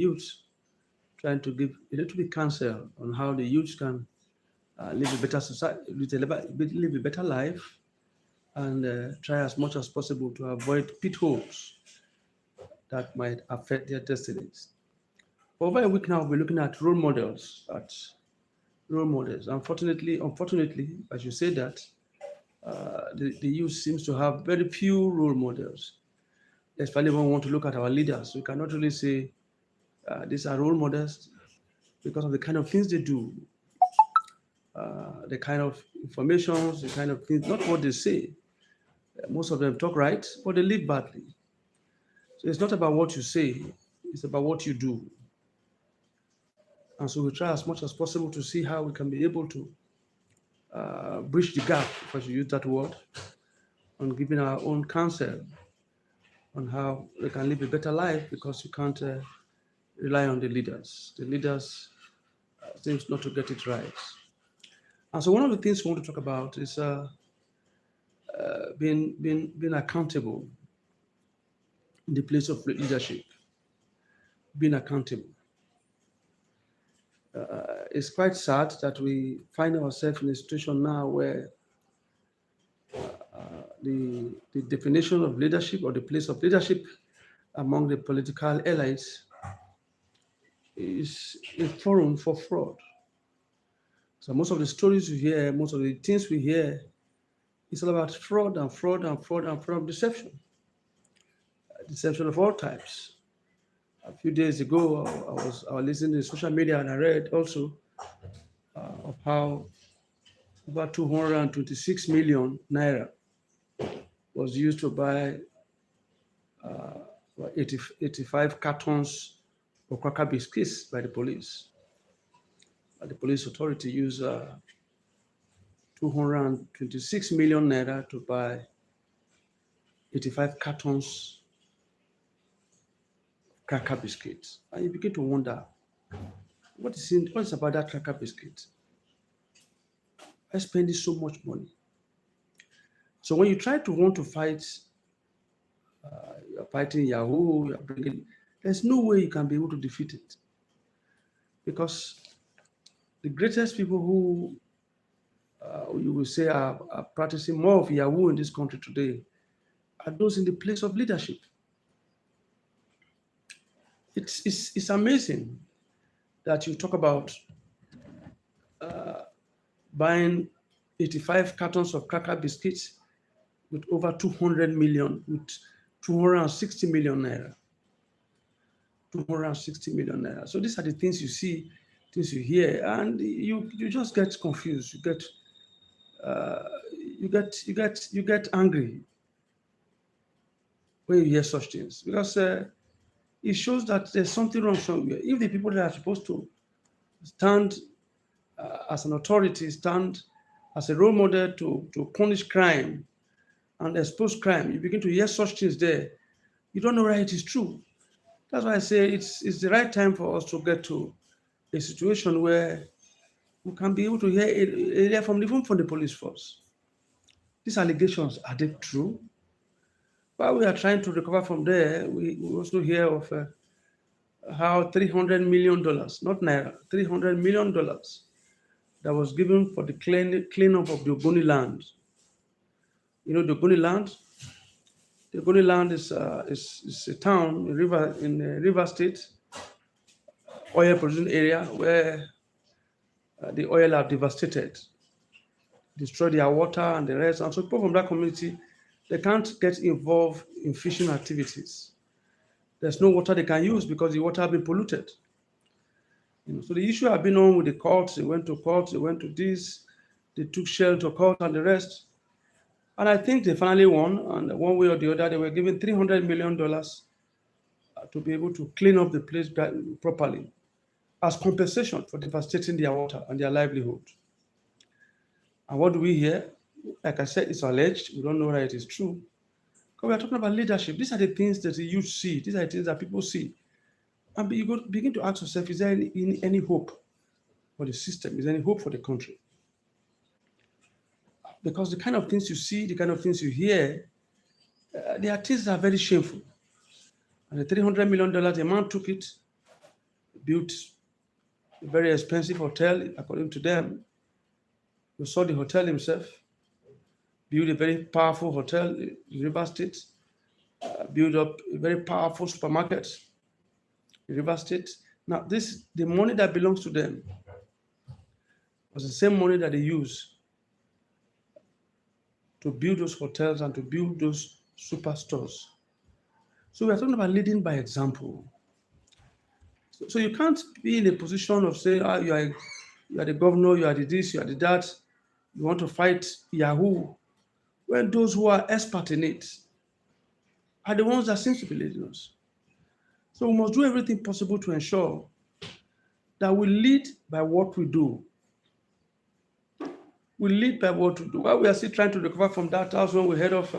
youth, trying to give a little bit counsel on how the youth can live a better society, live a better life, and try as much as possible to avoid pitfalls that might affect their destinies. For over a week now, we're looking at role models. Role models. Unfortunately, as you say that, the youth seems to have very few role models. Especially when we want to look at our leaders, we cannot really say these are role models because of the kind of things they do, the kind of informations, the kind of things, not what they say. Most of them talk right, but they live badly. So it's not about what you say, it's about what you do. And so we try as much as possible to see how we can be able to bridge the gap, if I should use that word, on giving our own counsel on how they can live a better life because you can't rely on the leaders. The leaders seems not to get it right. And so one of the things we want to talk about is being accountable in the place of leadership. Being accountable. It's quite sad that we find ourselves in a situation now where the definition of leadership or the place of leadership among the political elites is a forum for fraud. So most of the stories we hear, most of the things we hear, is all about fraud and fraud and fraud and fraud, deception. Deception of all types. A few days ago, I was listening to social media and I read also of how about 226 million naira was used to buy 85 cartons of cracker biscuits by the police. The police authority used 226 million naira to buy 85 cartons of cracker biscuits. And you begin to wonder, what is about that cracker biscuit? I spending so much money. So when you try to want to fight, you're fighting Yahoo, you're bringing, there's no way you can be able to defeat it. Because the greatest people who you will say are practicing more of Yahoo in this country today are those in the place of leadership. It's amazing that you talk about buying 85 cartons of cracker biscuits with over 200 million, with 260 million naira. 260 million naira. So these are the things you see, things you hear, and you just get confused. You get angry when you hear such things because it shows that there's something wrong somewhere. If the people that are supposed to stand as an authority, stand as a role model to punish crime and expose crime, you begin to hear such things there. You don't know whether it is true. That's why I say it's the right time for us to get to a situation where we can be able to hear even from the police force. These allegations, are they true? While we are trying to recover from there, we also hear of how $300 million, not naira, $300 million that was given for the cleanup of the Ogoni land. You know the Ogoni land? The Ogoni land is a town, in a river state, oil producing area where the oil are devastated, destroy their water and the rest. And so people from that community, they can't get involved in fishing activities. There's no water they can use because the water has been polluted. So the issue have been on with the courts. They went to court, they went to this, they took Shell to court and the rest. And I think they finally won. And one way or the other, they were given $300 million to be able to clean up the place properly as compensation for devastating their water and their livelihood. And what do we hear? Like I said, it's alleged. We don't know whether it is true. Because we are talking about leadership. These are the things that the youth see. These are the things that people see. And you begin to ask yourself, is there any hope for the system? Is there any hope for the country? Because the kind of things you see, the kind of things you hear, they are things that are very shameful. And the $300 million, the man took it built a very expensive hotel, according to them. We saw the hotel himself, built a very powerful hotel in River State, built up a very powerful supermarket in River State. Now, the money that belongs to them was the same money that they use to build those hotels and to build those superstores. So we are talking about leading by example. So you can't be in a position of saying, you are the governor, you are the this, you are the that, you want to fight Yahoo, when those who are expert in it are the ones that seem to be leading us. So we must do everything possible to ensure that we lead by what we do. We lead by what we do. While we are still trying to recover from that house when we heard of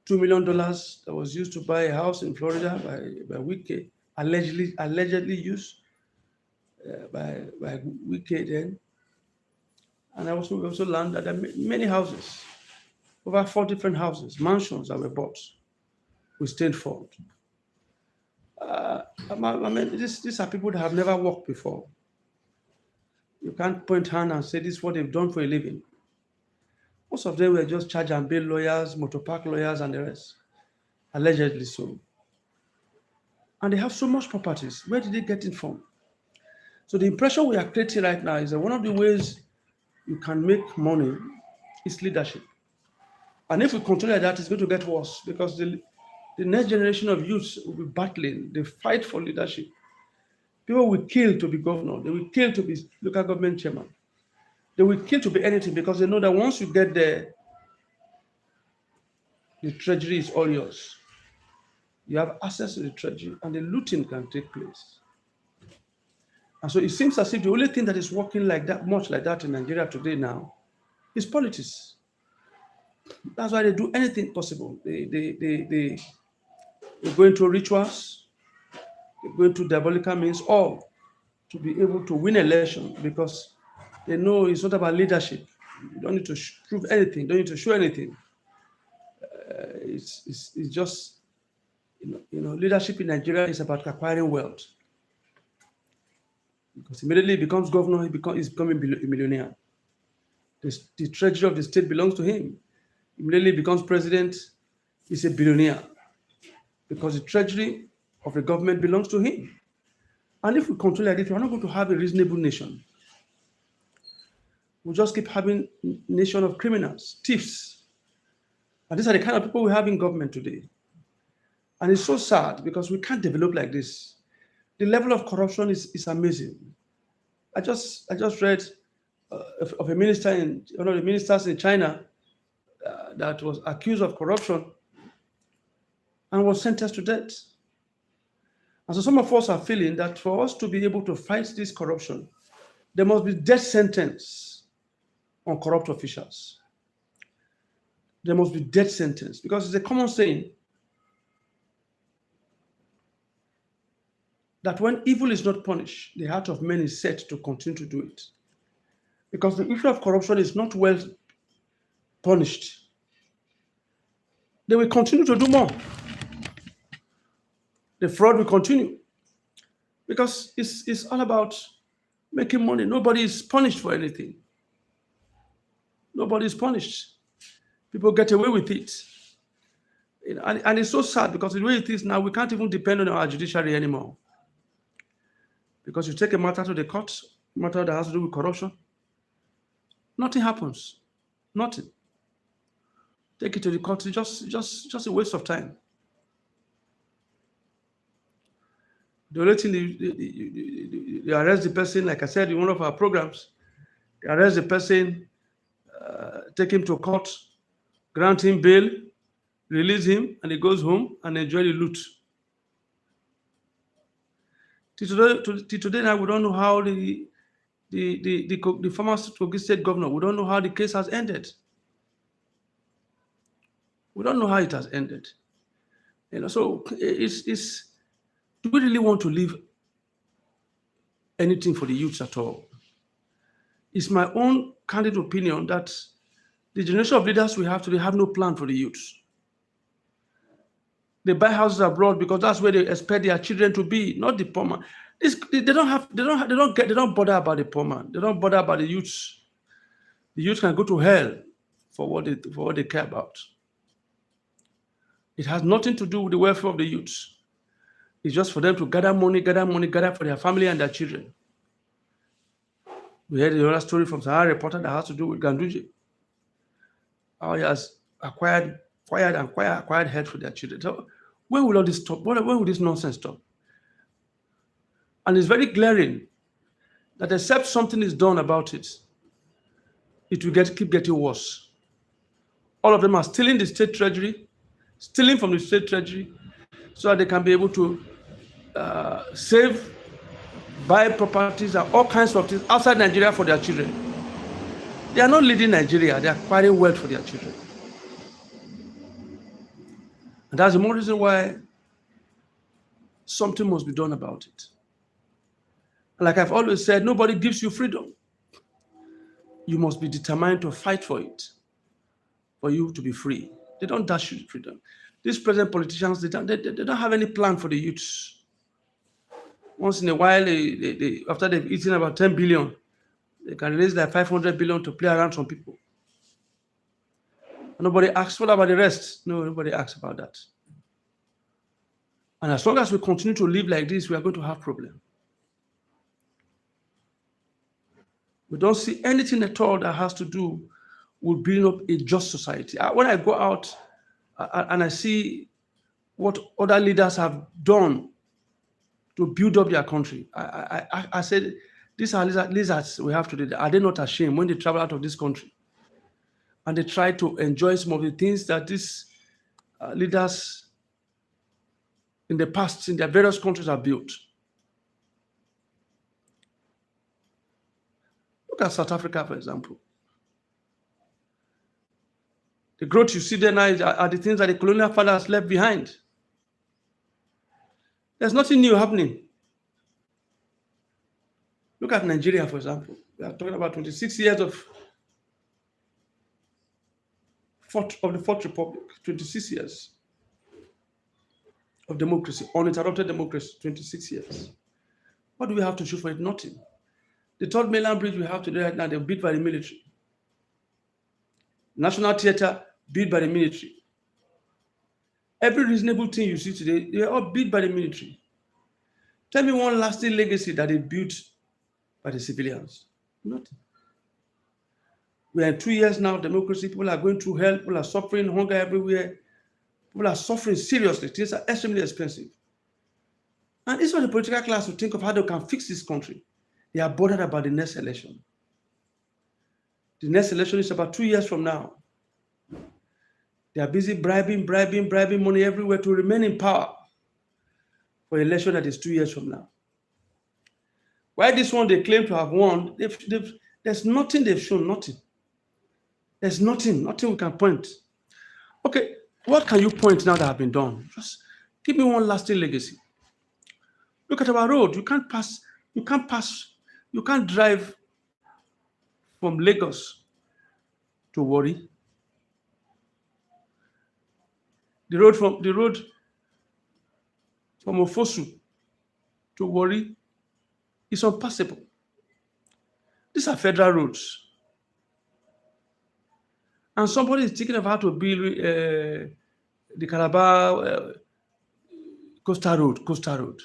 $2 million that was used to buy a house in Florida by Wike, allegedly used by Wike then. And we also learned that there are many houses, over 4 different houses, mansions that were bought with state fund. These are people that have never worked before. You can't point hand and say this is what they've done for a living. Most of them were just charge and bail lawyers, motor park lawyers, and the rest. Allegedly so. And they have so much properties. Where did they get it from? So the impression we are creating right now is that one of the ways you can make money is leadership. And if we continue like that, it's going to get worse because the next generation of youths will be battling. They fight for leadership. People will kill to be governor. They will kill to be local government chairman. They will kill to be anything because they know that once you get there, the treasury is all yours. You have access to the treasury and the looting can take place. And so it seems as if the only thing that is working like that, much like that in Nigeria today now, is politics. That's why they do anything possible. They go into rituals, they go into diabolical means, all to be able to win election because they know it's not about leadership. You don't need to prove anything. You don't need to show anything. It's just, leadership in Nigeria is about acquiring wealth. Because immediately he becomes governor, he's becoming a millionaire. The treasury of the state belongs to him. Immediately he becomes president, he's a billionaire. Because the treasury of the government belongs to him. And if we control like this, we're not going to have a reasonable nation. We'll just keep having a nation of criminals, thieves. And these are the kind of people we have in government today. And it's so sad because we can't develop like this. The level of corruption is amazing. I just read of a minister one of the ministers in China that was accused of corruption and was sentenced to death. And so some of us are feeling that for us to be able to fight this corruption, there must be death sentence on corrupt officials. There must be death sentence because it's a common saying that when evil is not punished, the heart of men is set to continue to do it. Because the issue of corruption is not well punished. They will continue to do more. The fraud will continue. Because it's all about making money. Nobody is punished for anything. Nobody is punished. People get away with it. And it's so sad because the way it is now, we can't even depend on our judiciary anymore. Because you take a matter to the court, a matter that has to do with corruption, nothing happens. Nothing. Take it to the court, it's just a waste of time. The only thing, they arrest the person, like I said in one of our programs, they arrest the person, take him to court, grant him bail, release him, and he goes home and enjoy the loot. Till today now, we don't know how the former Kogi State governor, we don't know how the case has ended. We don't know how it has ended. So do we really want to leave anything for the youths at all? It's my own candid opinion that the generation of leaders we have today have no plan for the youths. They buy houses abroad because that's where they expect their children to be, not the poor man. They don't bother about the poor man. They don't bother about the youths. The youth can go to hell for what they care about. It has nothing to do with the welfare of the youths. It's just for them to gather money for their family and their children. We heard the other story from Sahara reporter that has to do with Ganduje. How he has acquired health for their children. So when will all this stop? When will this nonsense stop? And it's very glaring that except something is done about it, it will keep getting worse. All of them are stealing the state treasury, stealing from the state treasury, so that they can be able to save, buy properties and all kinds of things outside Nigeria for their children. They are not leading Nigeria, they are acquiring wealth for their children. And that's the more reason why something must be done about it. And like I've always said, nobody gives you freedom. You must be determined to fight for it, for you to be free. They don't dash you freedom. These present politicians, they don't have any plan for the youths. Once in a while, they after they've eaten about 10 billion, they can release like 500 billion to play around some people. And nobody asks, what about the rest? No, nobody asks about that. And as long as we continue to live like this, we are going to have problems. We don't see anything at all that has to do with building up a just society. When I go out and I see what other leaders have done to build up their country, I said, these are lizards we have today. Are they not ashamed when they travel out of this country and they try to enjoy some of the things that these leaders in the past in their various countries have built? Look at South Africa, for example. The growth you see there now are the things that the colonial fathers left behind. There's nothing new happening. Look at Nigeria, for example. We are talking about 26 years of the Fourth Republic, 26 years of democracy, uninterrupted democracy, 26 years. What do we have to show for it? Nothing. The third mainland bridge we have today right now, they're built by the military. National Theatre, built by the military. Every reasonable thing you see today, they are all built by the military. Tell me one lasting legacy that they built by the civilians. Nothing. We are in 2 years now of democracy. People are going through hell. People are suffering, hunger everywhere. People are suffering seriously. Things are extremely expensive. And it's not the political class to think of how they can fix this country. They are bothered about the next election. The next election is about 2 years from now. They are busy bribing money everywhere to remain in power for an election that is 2 years from now. Why this one they claim to have won, there's nothing they've shown, nothing. There's nothing we can point. Okay, what can you point now that have been done? Just give me one lasting legacy. Look at our road. You can't drive from Lagos to Warri. The road from Ofosu to Warri is unpassable. These are federal roads. And somebody is thinking of how to build the Calabar Coastal Road.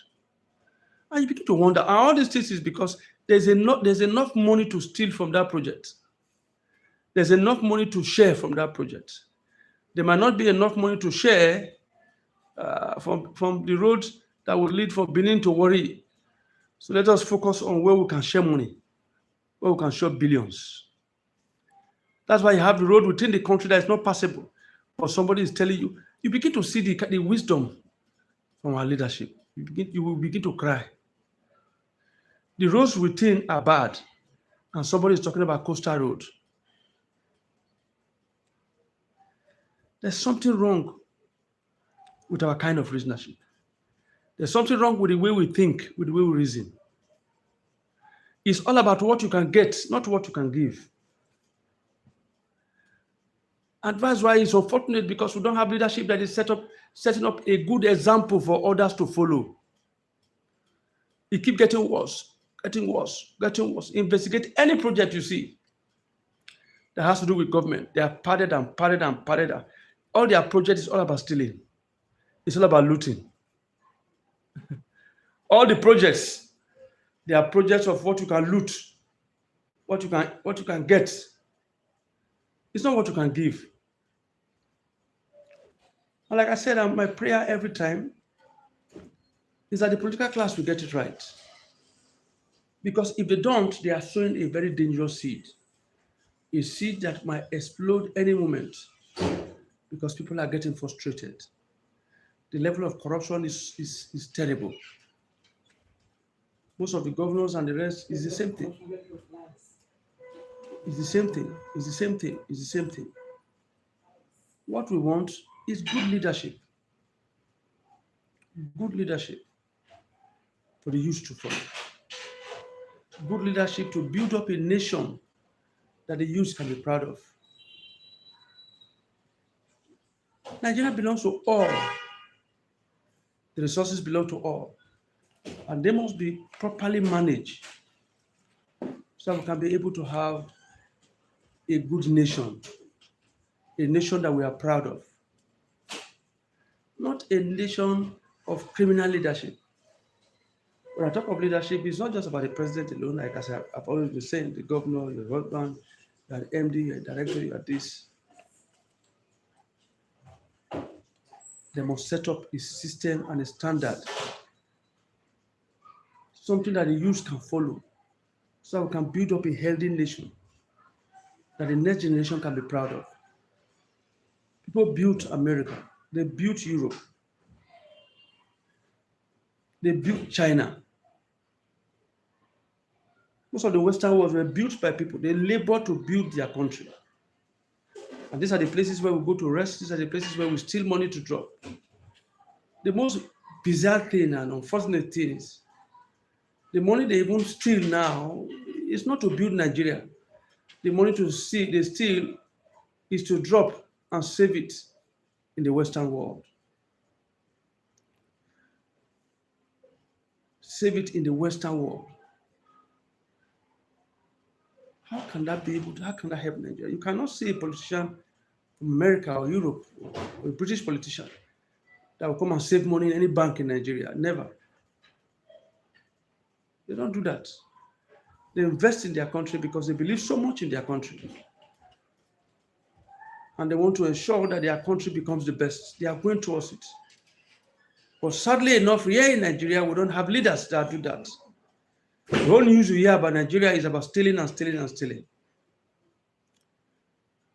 And you begin to wonder, and all these things is because there's enough money to steal from that project. There's enough money to share from that project. There might not be enough money to share from the road that would lead from Benin to Warri. So let us focus on where we can share money, where we can share billions. That's why you have the road within the country that is not passable. But somebody is telling you, you begin to see the wisdom from our leadership. You will begin to cry. The roads within are bad, and somebody is talking about coastal road. There's something wrong with our kind of reasonership. There's something wrong with the way we think, with the way we reason. It's all about what you can get, not what you can give. And that's why it's unfortunate, because we don't have leadership that is setting up a good example for others to follow. It keeps getting worse, getting worse, getting worse. Investigate any project you see that has to do with government. They are padded and padded and padded. All their projects is all about stealing. It's all about looting. All the projects, they are projects of what you can loot, what you can get. It's not what you can give. And like I said, my prayer every time is that the political class will get it right. Because if they don't, they are sowing a very dangerous seed. A seed that might explode any moment, because people are getting frustrated. The level of corruption is terrible. Most of the governors and the rest is the same thing. It's the same thing. It's the same thing. It's the same thing. What we want is good leadership. Good leadership for the youth to follow. Good leadership to build up a nation that the youth can be proud of. Nigeria belongs to all. The resources belong to all. And they must be properly managed so we can be able to have a good nation, a nation that we are proud of. Not a nation of criminal leadership. When I talk of leadership, it's not just about the president alone. Like I said, I've always been saying, the governor, your husband, you are the MD, you are the director, you are this. They must set up a system and a standard, something that the youth can follow, so we can build up a healthy nation that the next generation can be proud of. People built America, they built Europe, they built China. Most of the Western world were built by people. They labored to build their country. And these are the places where we go to rest. These are the places where we steal money to drop. The most bizarre thing and unfortunate thing is the money they even steal now is not to build Nigeria. The money they steal is to drop and save it in the Western world. Save it in the Western world. How can that help Nigeria? You cannot see a politician from America or Europe or a British politician that will come and save money in any bank in Nigeria. Never. They don't do that. They invest in their country because they believe so much in their country. And they want to ensure that their country becomes the best. They are going towards it. But sadly enough, here in Nigeria, we don't have leaders that do that. The whole news we hear about Nigeria is about stealing and stealing and stealing.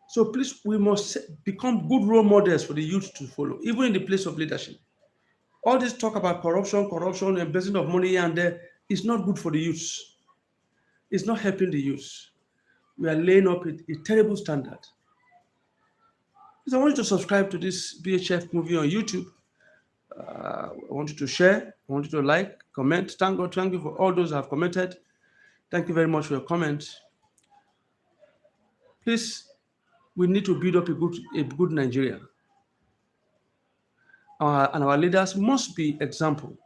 So please, we must become good role models for the youth to follow, even in the place of leadership. All this talk about corruption, embezzling of money here and there is not good for the youth. It's not helping the youth. We are laying up a terrible standard. So I want you to subscribe to this BHF movie on YouTube. I want you to share. I want you to like, comment. Thank God, thank you for all those who have commented. Thank you very much for your comments. Please, we need to build up a good Nigeria. And our leaders must be example.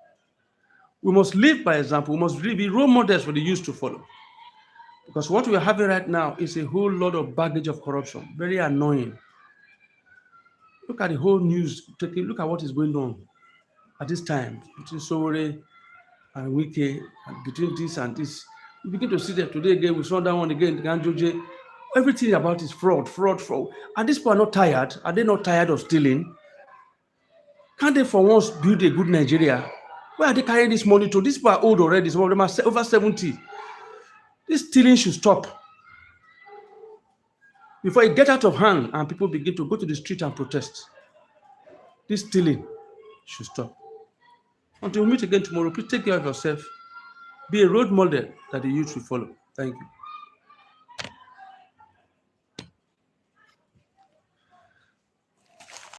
We must live by example. We must be role models for the youth to follow. Because what we are having right now is a whole lot of baggage of corruption. Very annoying. Look at the whole news. Look at what is going on at this time between Sowore and Wike, and between this and this. We begin to see that today again. We saw that one again, Ganjoje. Everything about is fraud. And these people are not tired. Are they not tired of stealing? Can't they for once build a good Nigeria? Where are they carrying this money to? These people are old already. Some of them are over 70. This stealing should stop. Before it gets out of hand and people begin to go to the street and protest, this stealing should stop. Until we meet again tomorrow, please take care of yourself. Be a role model that the youth will follow. Thank you.